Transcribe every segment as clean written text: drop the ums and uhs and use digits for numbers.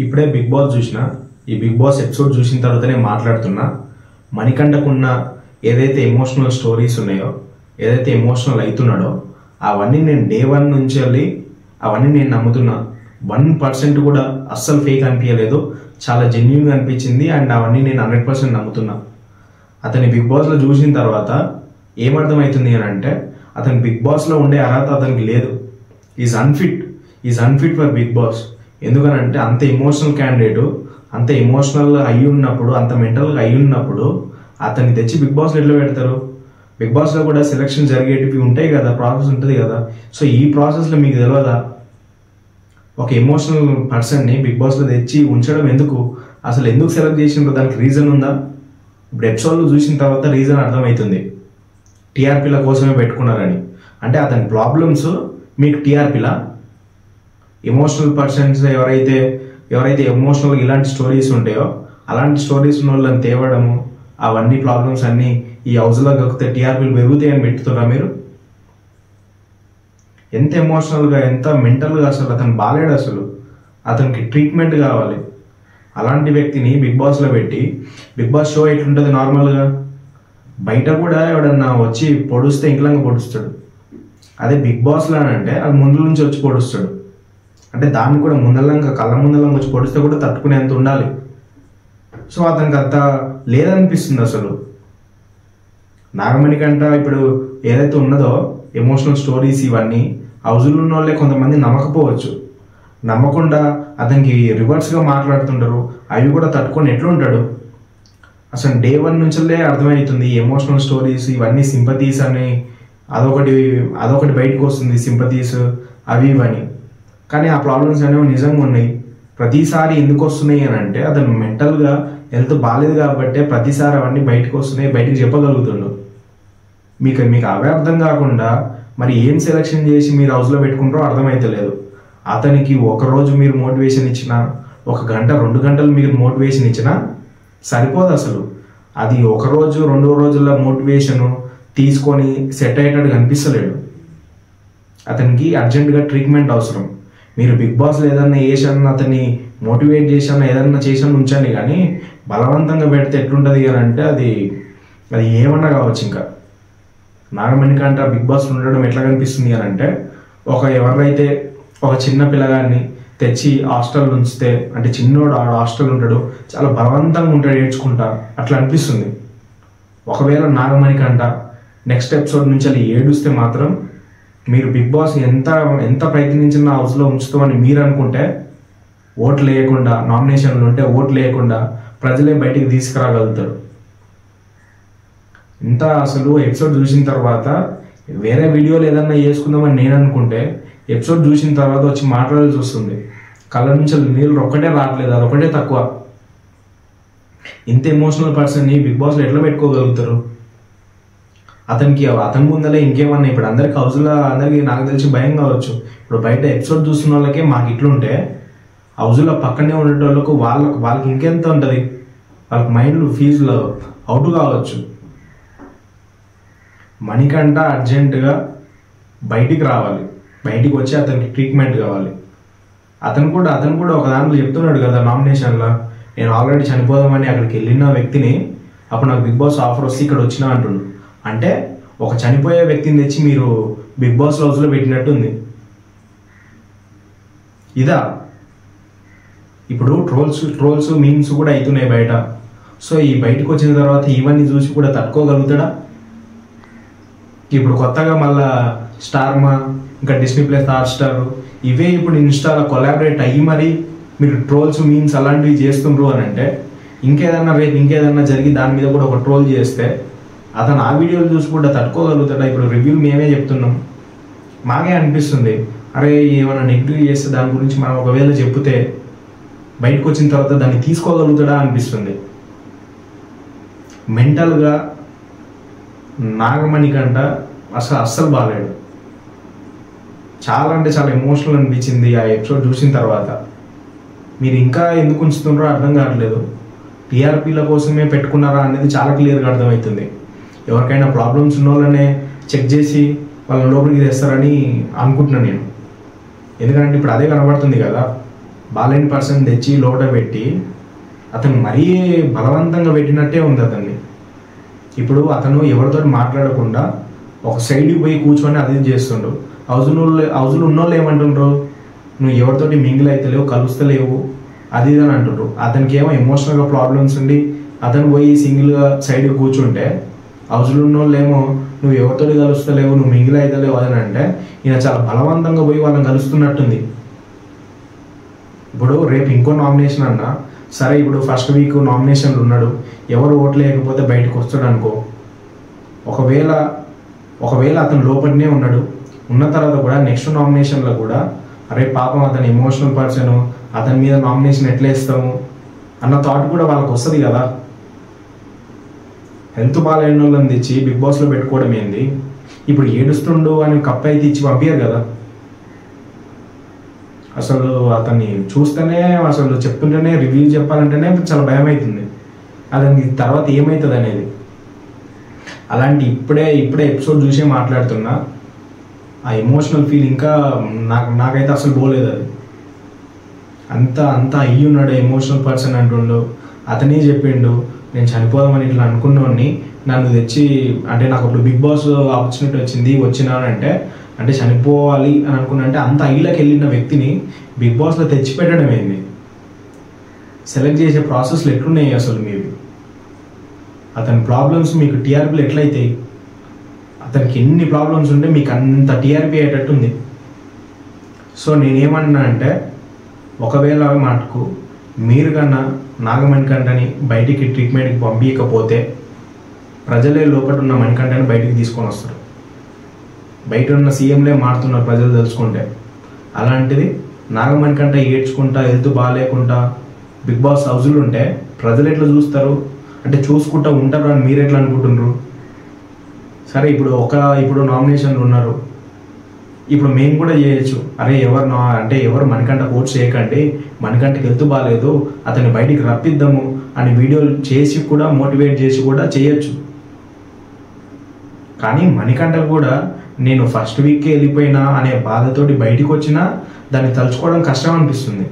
ఇప్పుడే big boss చూసిన. ఈ బిగ్ బాస్ ఎపిసోడ్ చూసిన తర్వాతనే మాట్లాడుతున్నా. మణికంఠకున్న ఏదైతే ఎమోషనల్ స్టోరీస్ ఉన్నాయో, ఏదైతే ఎమోషనల్ అవుతున్నాడో అవన్నీ నేను డే 1 నుంచి వెళ్ళి అవన్నీ నేను నమ్ముతున్నా. 1% కూడా అస్సలు ఫేక్ అనిపించలేదు, చాలా జెన్యూన్గా అనిపించింది. అండ్ అవన్నీ నేను 100% నమ్ముతున్నా. అతని బిగ్ బాస్లో చూసిన తర్వాత ఏమర్థమవుతుంది అని అంటే, అతను బిగ్ బాస్లో ఉండే అర్హత అతనికి లేదు. Is unfit for Bigg Boss. ఎందుకనంటే అంత ఎమోషనల్ క్యాండిడేటు, అంత ఎమోషనల్ అయి ఉన్నప్పుడు, అంత మెంటల్గా అయి ఉన్నప్పుడు అతన్ని తెచ్చి బిగ్ బాస్లో ఎట్లా పెడతారు? బిగ్ బాస్లో కూడా సెలక్షన్ జరిగేటివి ఉంటాయి కదా, ప్రాసెస్ ఉంటుంది కదా. సో ఈ ప్రాసెస్లో మీకు తెలియదా? ఒక ఎమోషనల్ పర్సన్ని బిగ్ బాస్లో తెచ్చి ఉంచడం ఎందుకు? అసలు ఎందుకు సెలెక్ట్ చేసినారో దానికి రీజన్ ఉందా? ఇప్పుడు ఎపిసోడ్లు చూసిన తర్వాత రీజన్ అర్థమవుతుంది. టీఆర్పీల కోసమే పెట్టుకున్నారని. అంటే అతని ప్రాబ్లమ్స్ మీకు టీఆర్పీలా? ఎమోషనల్ పర్సన్స్ ఎవరైతే ఎమోషనల్గా ఇలాంటి స్టోరీస్ ఉంటాయో అలాంటి స్టోరీస్ ఉన్న వాళ్ళని తేవడము, అవన్నీ ప్రాబ్లమ్స్ అన్నీ ఈ హౌస్లో కాకపోతే టీఆర్పీలు పెరుగుతాయని పెట్టుతున్నారా మీరు? ఎంత ఎమోషనల్గా, ఎంత మెంటల్గా అసలు అతను బాలేడు. అసలు అతనికి ట్రీట్మెంట్ కావాలి. అలాంటి వ్యక్తిని బిగ్ బాస్లో పెట్టి, బిగ్ బాస్ షో ఎట్లుంటుంది నార్మల్గా, బయట కూడా ఎవడన్నా వచ్చి పొడుస్తే ఇంట్లోకి పొడుస్తాడు. అదే బిగ్ బాస్లో అంటే అది ముందు నుంచి వచ్చి పొడుస్తాడు. అంటే దాన్ని కూడా ముందలంగా కళ్ళ ముందలంగా వచ్చి పొడిస్తే కూడా తట్టుకునేంత ఉండాలి. సో అతనికి అంత లేదనిపిస్తుంది అసలు. నాగమణికంట ఇప్పుడు ఏదైతే ఉన్నదో ఎమోషనల్ స్టోరీస్ ఇవన్నీ హౌజులు ఉన్న వాళ్ళే కొంతమంది నమ్మకపోవచ్చు. నమ్మకుండా అతనికి రివర్స్గా మాట్లాడుతుంటారు. అవి కూడా తట్టుకొని ఎట్లుంటాడు? అసలు డే 1 నుంచే అర్థమవుతుంది ఎమోషనల్ స్టోరీస్ ఇవన్నీ సింపతీస్ అని అదొకటి బయటకు వస్తుంది, సింపతీస్ అవి ఇవని. కానీ ఆ ప్రాబ్లమ్స్ అనేవి నిజంగా ఉన్నాయి. ప్రతిసారి ఎందుకు వస్తున్నాయి అని అంటే అతను మెంటల్గా హెల్త్ బాగాలేదు కాబట్టి ప్రతిసారి అవన్నీ బయటకు వస్తున్నాయి, బయటకు చెప్పగలుగుతుండు. మీకు అవే అర్థం కాకుండా మరి ఏం సెలెక్షన్ చేసి మీరు హౌస్లో పెట్టుకుంటారో అర్థమైతలేదు. అతనికి ఒకరోజు మీరు మోటివేషన్ ఇచ్చినా, 1 గంట 2 గంటలు మీరు మోటివేషన్ ఇచ్చినా సరిపోదు అసలు. అది ఒక రోజు 2 రోజుల మోటివేషను తీసుకొని సెట్ అయ్యేటట్టు కనిపిస్తలేడు. అతనికి అర్జెంటుగా ట్రీట్మెంట్ అవసరం. మీరు బిగ్ బాస్లో ఏదన్నా చేసాను, అతన్ని మోటివేట్ చేశాను, ఏదన్నా చేశాను ఉంచండి. కానీ బలవంతంగా పెడితే ఎట్లుంటుంది అని అంటే అది ఏమన్నా కావచ్చు. ఇంకా నాగమణికంట బిగ్ బాస్లో ఉండడం ఎట్లా కనిపిస్తుంది అని అంటే, ఎవరైతే ఒక చిన్న పిల్లగాన్ని తెచ్చి హాస్టల్ ఉంచితే, అంటే చిన్నోడు హాస్టల్ ఉంటాడు, చాలా బలవంతంగా ఉంటాడు ఏడ్చుకుంటా, అట్లా అనిపిస్తుంది. ఒకవేళ నాగమణికంట నెక్స్ట్ ఎపిసోడ్ నుంచి అది ఏడుస్తే మాత్రం మీరు బిగ్ బాస్ ఎంత ప్రయత్నించినా హౌస్లో ఉంచుతామని మీరు అనుకుంటే, ఓట్లు వేయకుండా, నామినేషన్లు ఉంటే ఓట్లు వేయకుండా ప్రజలే బయటికి తీసుకురాగలుగుతారు. ఇంత అసలు ఎపిసోడ్ చూసిన తర్వాత వేరే వీడియోలు ఏదన్నా చేసుకుందామని నేను అనుకుంటే, ఎపిసోడ్ చూసిన తర్వాత వచ్చి మాట్లాడాల్సి వస్తుంది. కళ్ళ నుంచి నీళ్ళు ఒక్కటే రావట్లేదు, అదొకటే తక్కువ. ఇంత ఎమోషనల్ పర్సన్ని బిగ్ బాస్లో ఎట్లా పెట్టుకోగలుగుతారు? అతని ముందలే ఇంకేమన్నా ఇప్పుడు అందరికి హౌస్లో అందరికి నాకు తెలిసి భయం కావచ్చు. ఇప్పుడు బయట ఎపిసోడ్ చూస్తున్న వాళ్ళకే మాకు ఇట్లుంటే, హౌస్లో పక్కనే ఉండేటోళ్ళకు వాళ్ళకి ఇంకెంత ఉంటుంది? వాళ్ళకి మైండ్లు ఫీజులో అవుట్ కావచ్చు. మణికంట అర్జెంటుగా బయటికి రావాలి. బయటికి వచ్చి అతనికి ట్రీట్మెంట్ కావాలి. అతను కూడా ఒక దాంట్లో చెప్తున్నాడు కదా నామినేషన్లో, నేను ఆల్రెడీ చనిపోదామని అక్కడికి వెళ్ళిన వ్యక్తిని అప్పుడు నాకు బిగ్ బాస్ ఆఫర్ వస్తే ఇక్కడ వచ్చినా అంటున్నాడు. అంటే ఒక చనిపోయే వ్యక్తిని తెచ్చి మీరు బిగ్ బాస్ హౌస్లో పెట్టినట్టుంది. ఇదా ఇప్పుడు ట్రోల్స్ మీమ్స్ కూడా అవుతున్నాయి బయట. సో ఈ బయటకు వచ్చిన తర్వాత ఇవన్నీ చూసి కూడా తట్టుకోగలుగుతాడా? ఇప్పుడు కొత్తగా మళ్ళా స్టార్మా, ఇంకా డిస్నీ ప్లస్ హాట్స్టార్ ఇవే ఇప్పుడు ఇన్స్టాలో కొలాబరేట్ అయ్యి మరి మీరు ట్రోల్స్ మీమ్స్ అలాంటివి చేస్తుండ్రు అని అంటే, ఇంకేదన్నా జరిగి దాని మీద కూడా ఒక ట్రోల్ చేస్తే అతను ఆ వీడియోలు చూసి కూడా తట్టుకోగలుగుతాడా? ఇప్పుడు రివ్యూలు మేమే చెప్తున్నాం, మాకే అనిపిస్తుంది అరే ఏమైనా నెగిటివ్ చేస్తే దాని గురించి మనం ఒకవేళ చెప్తే బయటకు వచ్చిన తర్వాత దాన్ని తీసుకోగలుగుతాడా అనిపిస్తుంది. మెంటల్గా నాగమణికంట అస్సలు బాగాలేడు. చాలా అంటే చాలా ఎమోషనల్ అనిపించింది ఆ ఎపిసోడ్ చూసిన తర్వాత. మీరు ఇంకా ఎందుకు ఉంచుతున్నారో అర్థం కావట్లేదు. టీఆర్పీల కోసమే పెట్టుకున్నారా అనేది చాలా క్లియర్గా అర్థమవుతుంది. ఎవరికైనా ప్రాబ్లమ్స్ ఉన్న వాళ్ళనే చెక్ చేసి వాళ్ళ లోపలికి తెస్తారని అనుకుంటున్నాను నేను. ఎందుకంటే ఇప్పుడు అదే కనబడుతుంది కదా, బాలేని పర్సన్ తెచ్చి లోట పెట్టి అతను మరీ బలవంతంగా పెట్టినట్టే ఉంది అతన్ని. ఇప్పుడు అతను ఎవరితో మాట్లాడకుండా ఒక సైడ్కి పోయి కూర్చొని అది చేస్తుండ్రు. హౌజులు ఉన్నోళ్ళు ఏమంటుండ్రు, నువ్వు ఎవరితోటి మింగిల్ అవుతలేవు, కలుస్తలేవు అది అని అంటుండ్రు. అతనికి ఏమో ఎమోషనల్గా ప్రాబ్లమ్స్ ఉండి అతను పోయి సింగిల్గా సైడ్కి కూర్చుంటే, హౌజులు ఉన్నోళ్ళు ఏమో నువ్వు ఎవరితోటి కలుస్తలేవు, నువ్వు మింగిల్ అవుతలేవు అని అంటే ఈయన చాలా బలవంతంగా పోయి వాళ్ళని కలుస్తున్నట్టుంది. ఇప్పుడు రేపు ఇంకో నామినేషన్ అన్నా సరే, ఇప్పుడు ఫస్ట్ వీక్ నామినేషన్లు ఉన్నాడు, ఎవరు ఓట్లు లేకపోతే బయటకు వస్తాడు అనుకో. ఒకవేళ అతను లోపలనే ఉన్నాడు, ఉన్న తర్వాత కూడా నెక్స్ట్ నామినేషన్లో కూడా అరే పాపం అతను ఎమోషనల్ పర్సన్, అతని మీద నామినేషన్ ఎట్లా ఇస్తాము అన్న థాట్ కూడా వాళ్ళకి వస్తుంది కదా. హెల్త్ బాగాలేని వాళ్ళని తెచ్చి బిగ్ బాస్లో పెట్టుకోవడం ఏంది? ఇప్పుడు ఏడుస్తుండు అని కప్ అయితే ఇచ్చి పంపించారు కదా. అసలు అతన్ని చూస్తేనే, అసలు చెప్తుంటేనే, రివ్యూ చెప్పాలంటేనే చాలా భయం అవుతుంది అతనికి తర్వాత ఏమవుతుంది అనేది. అలాంటి ఇప్పుడే ఎపిసోడ్ చూసే మాట్లాడుతున్నా. ఆ ఎమోషనల్ ఫీల్ ఇంకా నాకైతే అసలు పోలేదు. అది అంత అయ్యి ఉన్నాడు, ఎమోషనల్ పర్సన్ అంటుండు. అతనే చెప్పిండు నేను చనిపోదామని ఇట్లా అనుకున్నోడిని నన్ను తెచ్చి, అంటే నాకు అప్పుడు బిగ్ బాస్ ఆపర్చునిటీ వచ్చినానంటే అంటే చనిపోవాలి అని అనుకున్నా. అంటే అంత ఐళ్ళకి వెళ్ళిన వ్యక్తిని బిగ్ బాస్లో తెచ్చిపెట్టడం ఏంది? సెలెక్ట్ చేసే ప్రాసెస్లు ఎట్లున్నాయి అసలు మీవి? అతని ప్రాబ్లమ్స్ మీకు టీఆర్పీలు ఎట్లయితాయి? అతనికి ఎన్ని ప్రాబ్లమ్స్ ఉంటే మీకు అంత టీఆర్పీ అయ్యేటట్టుంది. సో నేనేమన్నా అంటే, ఒకవేళ మటుకు మీరు కన్నా నాగమణికంఠని బయటికి ట్రీట్మెంట్కి పంపించకపోతే ప్రజలే లోపల ఉన్న మణికంఠని బయటికి తీసుకొని వస్తారు. బయట ఉన్న సీఎంలే మారుతున్నారు ప్రజలు తెలుసుకుంటే. అలాంటిది నాగమణికంఠ ఏడ్చుకుంటా, హెల్త్ బాగాలేకుండా బిగ్ బాస్ హౌస్లు ఉంటే ప్రజలు ఎట్లా చూస్తారు? అంటే చూసుకుంటూ ఉంటారు అని మీరు ఎట్లా అనుకుంటున్నారు? సరే, ఇప్పుడు నామినేషన్లు ఉన్నారు, ఇప్పుడు మేము కూడా చేయొచ్చు. అరే ఎవరు మణికంఠ కోచ్ చేయకండి, మణికంఠకి హెల్త్ బాగాలేదు, అతన్ని బయటికి రప్పిద్దాము అని వీడియోలు చేసి కూడా మోటివేట్ చేసి కూడా చేయొచ్చు. కానీ మణికంఠ కూడా నేను ఫస్ట్ వీక్కే వెళ్ళిపోయినా అనే బాధతోటి బయటికి వచ్చినా దాన్ని తలుచుకోవడం కష్టం అనిపిస్తుంది.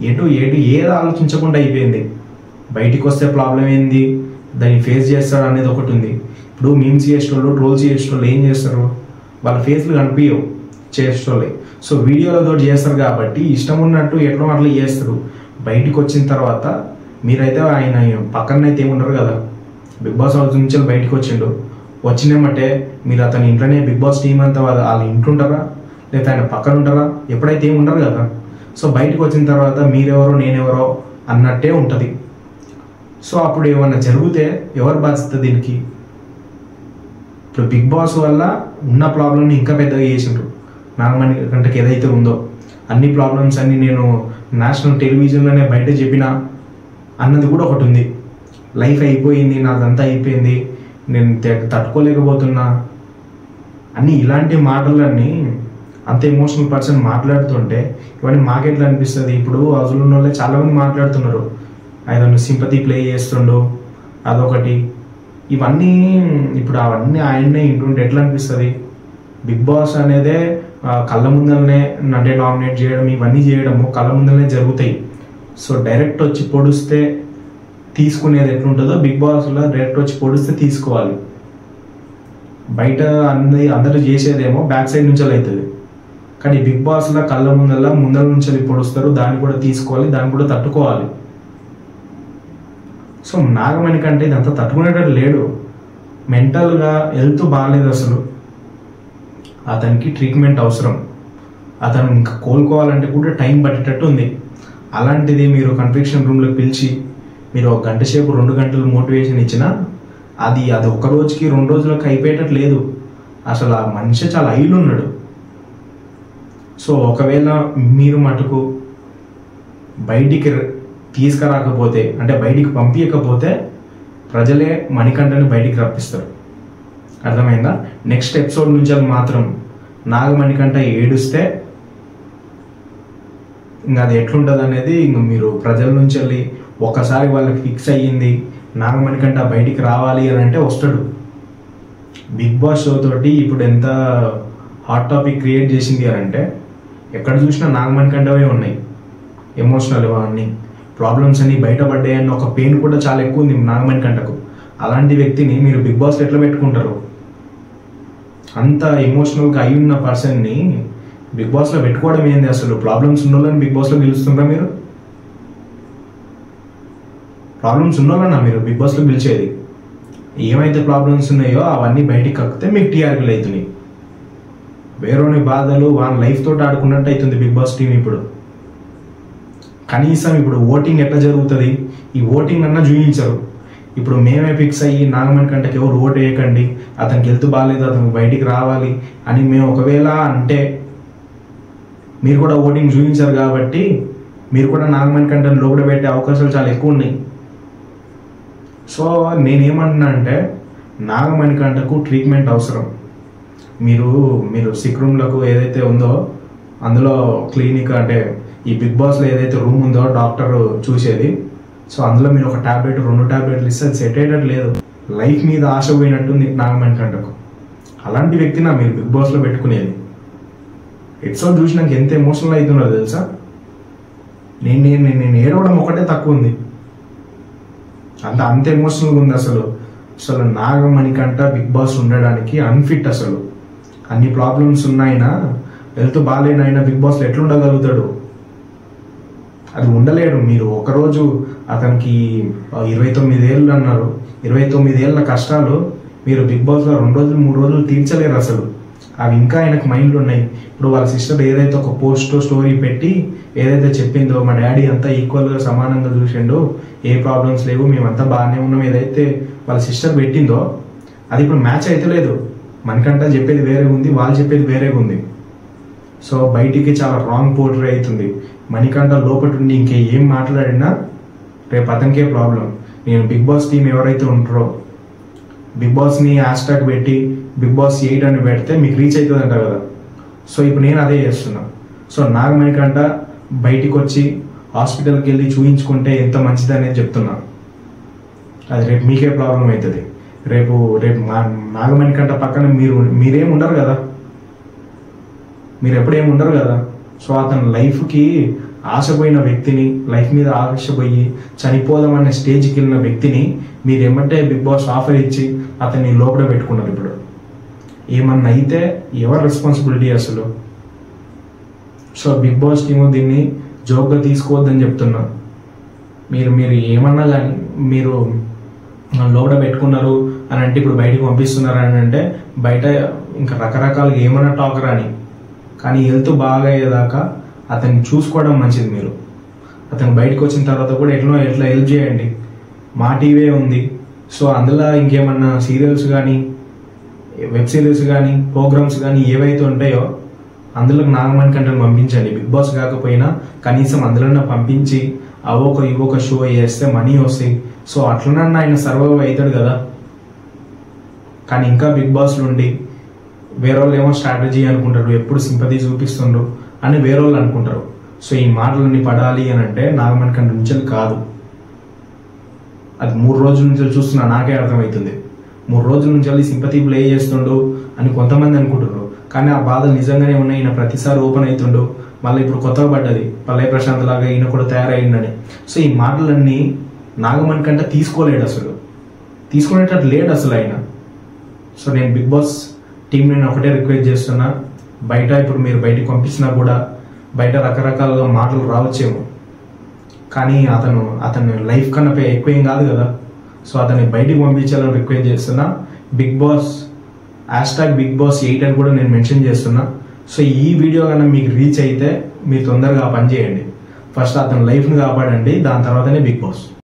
ఏది ఆలోచించకుండా అయిపోయింది. బయటికి వస్తే ప్రాబ్లం ఏంది, దాన్ని ఫేస్ చేస్తాడు అనేది ఒకటి ఉంది. ఇప్పుడు మీమ్స్ చేసేటోళ్ళు, ట్రోల్స్ చేసేటోళ్ళు ఏం చేస్తారు? వాళ్ళ ఫేస్లు కనిపించవు చేసేటోళ్ళే. సో వీడియోలతో చేస్తారు కాబట్టి ఇష్టం ఉన్నట్టు ఎట్లా అట్లా చేస్తారు. బయటికి వచ్చిన తర్వాత మీరైతే ఆయన పక్కనైతే ఏముండరు కదా. బిగ్ బాస్ హౌస్ నుంచి బయటకు వచ్చినామంటే మీరు అతని ఇంట్లోనే బిగ్ బాస్ టీం అంతా వాళ్ళ ఇంట్లో ఉంటారా, లేదా ఆయన పక్కన ఉంటారా? ఎప్పుడైతే ఏమి ఉండరు కదా. సో బయటకు వచ్చిన తర్వాత మీరెవరో నేనెవరో అన్నట్టే ఉంటుంది. సో అప్పుడు ఏమన్నా జరిగితే ఎవరు బాధ్యత దీనికి? ఇప్పుడు బిగ్ బాస్ వల్ల ఉన్న ప్రాబ్లమ్ని ఇంకా పెద్దగా చేసిండ్రు. నాగమణికంఠకి ఏదైతే ఉందో అన్ని ప్రాబ్లమ్స్ అన్ని నేను నేషనల్ టెలివిజన్లోనే బయట చెప్పినా అన్నది కూడా ఒకటి ఉంది. లైఫ్ అయిపోయింది, నాదంతా అయిపోయింది, నేను తట్టుకోలేకపోతున్నా అన్నీ ఇలాంటి మాటలన్నీ అంత ఎమోషనల్ పర్సన్ మాట్లాడుతుంటే ఇవన్నీ మాకెట్లా అనిపిస్తుంది? ఇప్పుడు హౌస్లో ఉన్న వాళ్ళే చాలామంది మాట్లాడుతున్నారు, ఆయన సింపతి ప్లే చేస్తుండు అదొకటి. ఇవన్నీ ఇప్పుడు అవన్నీ ఆయన్నే ఇంటుంటే ఎట్లా అనిపిస్తుంది? బిగ్ బాస్ అనేదే కళ్ళ ముందరనే అంటే నామినేట్ చేయడం ఇవన్నీ చేయడము కళ్ళ ముందరనే జరుగుతాయి. సో డైరెక్ట్ వచ్చి పొడిస్తే తీసుకునేది ఎట్లుంటుందో బిగ్ బాస్లో డైరెక్ట్ వచ్చి పొడిస్తే తీసుకోవాలి. బయట అందరూ చేసేదేమో బ్యాక్ సైడ్ నుంచి అవుతుంది, కానీ బిగ్ బాస్లో కళ్ళ ముందర నుంచి పొడుస్తారు, దాన్ని కూడా తీసుకోవాలి, దాన్ని కూడా తట్టుకోవాలి. సో నాగమణికంఠ ఇదంతా తట్టుకునేటట్టు లేడు. మెంటల్గా హెల్త్ బాగాలేదు అసలు. అతనికి ట్రీట్మెంట్ అవసరం. అతను ఇంకా కోలుకోవాలంటే కూడా టైం పట్టేటట్టు ఉంది. అలాంటిది మీరు కన్ఫెక్షన్ రూమ్లోకి పిలిచి మీరు 1 గంట సేపు 2 గంటలు మోటివేషన్ ఇచ్చినా అది ఒక రోజుకి 2 రోజులకు అయిపోయేటట్టు లేదు. అసలు ఆ మనిషి చాలా ఐలు ఉన్నాడు. సో ఒకవేళ మీరు మటుకు బయటికి తీసుకురాకపోతే అంటే బయటికి పంపించకపోతే ప్రజలే మణికంఠని బయటికి రప్పిస్తారు. అర్థమైందా? నెక్స్ట్ ఎపిసోడ్ నుంచి మాత్రం నాగమణికంఠ ఏడుస్తే ఇంకా అది ఎట్లుంటుంది అనేది ఇంక మీరు ప్రజల నుంచి వెళ్ళి ఒకసారి వాళ్ళకి ఫిక్స్ అయ్యింది నాగమణికంఠ బయటికి రావాలి అని అంటే వస్తాడు. బిగ్ బాస్ షో తోటి ఇప్పుడు ఎంత హాట్ టాపిక్ క్రియేట్ చేసింది అని అంటే ఎక్కడ చూసినా నాగమణికంటవే ఉన్నాయి. ఎమోషనల్ అవన్నీ ప్రాబ్లమ్స్ అన్ని బయటపడ్డాయన్న ఒక పెయిన్ కూడా చాలా ఎక్కువ ఉంది నాగమణికంటకు. అలాంటి వ్యక్తిని మీరు బిగ్ బాస్లో ఎట్లా పెట్టుకుంటారు? అంత ఎమోషనల్గా అయి ఉన్న పర్సన్ని బిగ్ బాస్లో పెట్టుకోవడం ఏంది అసలు? ప్రాబ్లమ్స్ ఉన్న వాళ్ళని బిగ్ బాస్లో పిలుస్తుంటారా మీరు? ప్రాబ్లమ్స్ ఉన్న వాళ్ళన్నా మీరు బిగ్ బాస్లో పిలిచేది? ఏమైతే ప్రాబ్లమ్స్ ఉన్నాయో అవన్నీ బయటికి కక్కితే మీకు టీఆర్పీలు అవుతున్నాయి. వేరేని బాధలు వాళ్ళ లైఫ్ తోటి ఆడుకున్నట్టు అవుతుంది బిగ్ బాస్ టీం. ఇప్పుడు కనీసం ఇప్పుడు ఓటింగ్ ఎట్లా జరుగుతుంది, ఈ ఓటింగ్ అన్నా చూపించరు. ఇప్పుడు మేమే ఫిక్స్ అయ్యి నాగమణికంటకి ఎవరు ఓటు వేయకండి, అతనికి హెల్త్ బాగాలేదు, అతనికి బయటికి రావాలి అని మేము ఒకవేళ అంటే మీరు కూడా ఓటింగ్ చూపించారు కాబట్టి మీరు కూడా నాగమణికంటని లోపల పెట్టే అవకాశాలు చాలా ఎక్కువ ఉన్నాయి. సో నేనేమంటున్నా అంటే నాగమణికంటకు ట్రీట్మెంట్ అవసరం. మీరు సిక్ రూమ్లకు ఏదైతే ఉందో అందులో క్లినిక్ అంటే ఈ బిగ్ బాస్లో ఏదైతే రూమ్ ఉందో డాక్టర్ చూసేది, సో అందులో మీరు ఒక టాబ్లెట్ 2 టాబ్లెట్లు ఇస్తే అది సెట్ అయ్యేటట్టు లేదు. లైఫ్ మీద ఆశ పోయినట్టుంది నాగమణికంటకు. అలాంటి వ్యక్తిని మీరు బిగ్ బాస్లో పెట్టుకునేది? ఎపిసోడ్ చూసి నాకు ఎంత ఎమోషనల్ అవుతుందో తెలుసా? నేను ఏడవడం ఒకటే తక్కువ ఉంది, అంత ఎమోషనల్గా ఉంది అసలు. నాగమణికంట బిగ్ బాస్ ఉండడానికి అన్ఫిట్. అసలు అన్ని ప్రాబ్లమ్స్ ఉన్నాయినా, హెల్త్ బాగాలేనైనా బిగ్ బాస్లో ఎట్లుండగలుగుతాడు? అది ఉండలేడు. మీరు ఒకరోజు అతనికి 29 ఏళ్ళు అన్నారు, 29 ఏళ్ళ కష్టాలు మీరు బిగ్ బాస్లో 2 రోజులు 3 రోజులు తీర్చలేరు అసలు. అవి ఇంకా ఆయనకు మైండ్లో ఉన్నాయి. ఇప్పుడు వాళ్ళ సిస్టర్ ఏదైతే ఒక పోస్ట్ స్టోరీ పెట్టి ఏదైతే చెప్పిందో, మా డాడీ అంతా ఈక్వల్గా సమానంగా చూసిండు, ఏ ప్రాబ్లమ్స్ లేవు, మేమంతా బాగానే ఉన్నాం, ఏదైతే వాళ్ళ సిస్టర్ పెట్టిందో అది ఇప్పుడు మ్యాచ్ అయితే లేదు. మనకంట చెప్పేది వేరే ఉంది, వాళ్ళు చెప్పేది వేరేగా ఉంది. సో బయటికి చాలా రాంగ్ పోర్ట్రే అవుతుంది. మణికంఠ లోపల ఉండి ఇంకే ఏం మాట్లాడినా రేపు అతనికే ప్రాబ్లం. నేను బిగ్ బాస్ టీం ఎవరైతే ఉంటారో బిగ్ బాస్ని హ్యాష్ట్యాగ్ పెట్టి బిగ్ బాస్ 8 అని పెడితే మీకు రీచ్ అవుతుందంట కదా. సో ఇప్పుడు నేను అదే చేస్తున్నా. సో నాగమణికంఠ బయటికి వచ్చి హాస్పిటల్కి వెళ్ళి చూయించుకుంటే ఎంత మంచిది అనేది చెప్తున్నా. అది రేపు మీకే ప్రాబ్లం అవుతుంది. రేపు నాగమణికంఠ పక్కన మీరేం ఉండరు కదా, మీరు ఎప్పుడేమి ఉండరు కదా. సో అతని లైఫ్కి ఆశపోయిన వ్యక్తిని, లైఫ్ మీద ఆశపోయి చనిపోదామనే స్టేజ్కి వెళ్ళిన వ్యక్తిని మీరు ఏమంటే బిగ్ బాస్ ఆఫర్ ఇచ్చి అతన్ని లోపల పెట్టుకున్నారు. ఇప్పుడు ఏమన్నా అయితే ఎవరు రెస్పాన్సిబిలిటీ అసలు? సో బిగ్ బాస్ టీము దీన్ని జోక్గా తీసుకోవద్దని చెప్తున్నా. మీరు ఏమన్నా కానీ మీరు లోపల పెట్టుకున్నారు అని అంటే ఇప్పుడు బయటకు పంపిస్తున్నారు అని అంటే బయట ఇంకా రకరకాలుగా ఏమన్నా టాక్ రాని, కానీ హెల్త్ బాగా అయ్యేదాకా అతన్ని చూసుకోవడం మంచిది. మీరు అతను బయటకు వచ్చిన తర్వాత కూడా ఎట్లా హెల్ప్ చేయండి. మా టీవీ ఉంది, సో అందులో ఇంకేమన్నా సీరియల్స్ కానీ వెబ్ సిరీస్ కానీ ప్రోగ్రామ్స్ కానీ ఏవైతే ఉంటాయో అందులో నాగమణికంఠని పంపించండి. బిగ్ బాస్ కాకపోయినా కనీసం అందులోనే పంపించి ఇవొక షో చేస్తే మనీ వస్తాయి. సో అట్లనన్నా ఆయన సర్వైవ్ అవుతాడు కదా. కానీ ఇంకా బిగ్ బాస్లో ఉండి వేరే వాళ్ళు ఏమో స్ట్రాటజీ అనుకుంటారు, ఎప్పుడు సింపతి చూపిస్తుండ్రు అని వేరే వాళ్ళు అనుకుంటారు. సో ఈ మాటలన్నీ పడాలి అని అంటే నాగమణికంఠ నుంచి కాదు. అది 3 రోజుల నుంచి చూస్తున్నా, నాకే అర్థమవుతుంది. 3 రోజుల నుంచి సింపతి ప్లే చేస్తుండు అని కొంతమంది అనుకుంటున్నారు, కానీ ఆ బాధలు నిజంగానే ఉన్నాయి. ఈయన ప్రతిసారి ఓపెన్ అవుతుండు. మళ్ళీ ఇప్పుడు కొత్తగా పడ్డది పల్లె ప్రశాంత్ లాగా ఈయన కూడా తయారయ్యిందని. సో ఈ మాటలన్నీ నాగమణికంఠ తీసుకోలేడు, అసలు తీసుకునేటట్టు లేడు అసలు ఆయన. సో నేను బిగ్ బాస్ టీం నేను ఒకటే రిక్వెస్ట్ చేస్తున్నా, ఇప్పుడు మీరు బయటికి పంపించినా కూడా బయట రకరకాలుగా మాటలు రావచ్చేమో, కానీ అతను లైఫ్ కన్నా ఎక్కువ ఏం కాదు కదా. సో అతన్ని బయటికి పంపించాలని రిక్వెస్ట్ చేస్తున్నా. బిగ్ బాస్ #BigBoss8 అని కూడా నేను మెన్షన్ చేస్తున్నా. సో ఈ వీడియో కన్నా మీకు రీచ్ అయితే మీరు తొందరగా పని చేయండి. ఫస్ట్ అతని లైఫ్ని కాపాడండి, దాని తర్వాతనే బిగ్ బాస్.